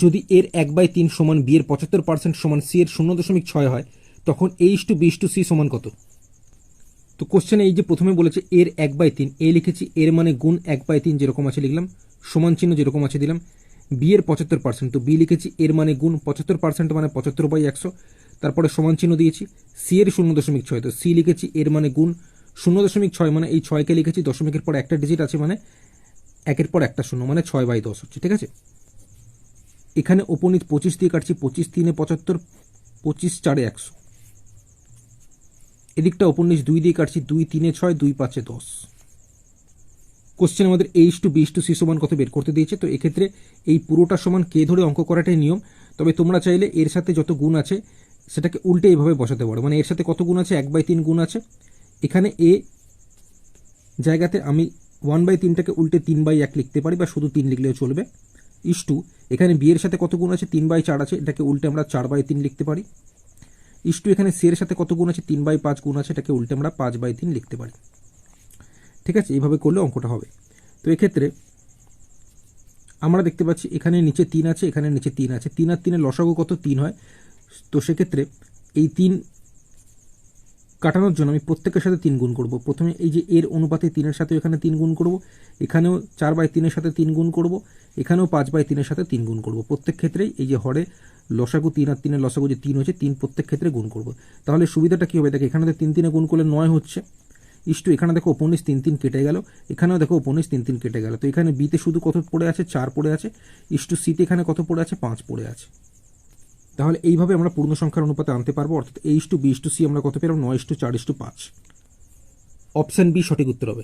যদি এর 1/3 সমান বি এর 75% সমান সি এর 0.6 হয়, তখন A:B:C সমান কত? তো কোশ্চেনে এই যে প্রথমে বলেছে এর 1/3, এ লিখেছি, এর মানে গুণ 1/3 যেরকম আছে লিখলাম, সমান চিহ্ন যেরকম আছে দিলাম, বি এর 75%, তো বি লিখেছি, এর মানে গুণ 75% মানে 75/100, তারপরে সমান চিহ্ন দিয়েছি, সি এর 0.6, তো সি লিখেছি, এর মানে গুণ 0.6 মানে এই 6কে লিখেছি, দশমিকের পর একটা ডিজিট আছে মানে একের পর একটা শূন্য, মানে 6/10 হচ্ছে, ঠিক আছে। এখানে উপনীত 25 দিয়ে কাটছি, 25 3 75, 25 4 100। এদিকটা উপনিশ 2 দিয়ে কাটছি, 2 3 6, 2 5 10। কোশ্চেন আমাদের A:B:C সমান কত বের করতে দিয়েছে, তো এক্ষেত্রে এই পুরোটা সমান কে ধরে অঙ্ক করাটাই নিয়ম। তবে তোমরা চাইলে এর সাথে যত গুণ আছে সেটাকে উল্টে এইভাবে বসাতে পারো, মানে এর সাথে কত গুণ আছে, 1/3 গুণ আছে, এখানে এ জায়গাতে আমি 1/3টাকে উল্টে 3/1 লিখতে পারি, বা শুধু 3 লিখলেও চলবে। ইস্টু এখানে বি এর সাথে কত গুণ আছে, 3/4 আছে, এটাকে উল্টে আমরা 4/3 লিখতে পারি। ইস্টু এখানে সি এর সাথে কত গুণ আছে, 3/5 গুণ আছে, এটাকে উল্টে আমরা 5/3 লিখতে পারি, ঠিক আছে। এইভাবে করলে অঙ্কটা হবে। তো এক্ষেত্রে আমরা দেখতে পাচ্ছি এখানে নিচে 3 আছে, এখানে নিচে 3 আছে, 3 আর 3 এর লসাগু কত, 3 হয়। তো সেক্ষেত্রে এই 3 কাটানোর জন্য আমি প্রত্যেকের সাথে 3 গুণ করব। প্রথমে এই যে এর অনুপাতে 3 এর সাথে এখানে 3 গুণ করব, এখানেও 4/3 এর সাথে 3 গুণ করব, এখানেও 5/3 এর সাথে 3 গুণ করব। প্রত্যেক ক্ষেত্রেই এই যে হরে লসাগু 3 আর 3 এর লসাগু যে 3 হচ্ছে, 3 প্রত্যেক ক্ষেত্রে গুণ করব। তাহলে সুবিধাটা কি হবে, দেখো এখানে 3 3 গুণ করলে 9 হচ্ছে। ইস্টু এখানে দেখো উপনিশ 3 3 কেটে গেল, এখানেও দেখো উপনিশ 3 3 কেটে গেল। তো এখানে বিতে শুধু কত পড়ে আছে, 4 পড়ে আছে। ইস্টু সিতে এখানে কত পড়ে আছে, 5 পড়ে আছে। তাহলে এইভাবে আমরা পূর্ণ সংখ্যার অনুপাতে আনতে পারবো, অর্থাৎ A:B:C আমরা কত পেলাম, 9:4:5। অপশন বি সঠিক উত্তর হবে।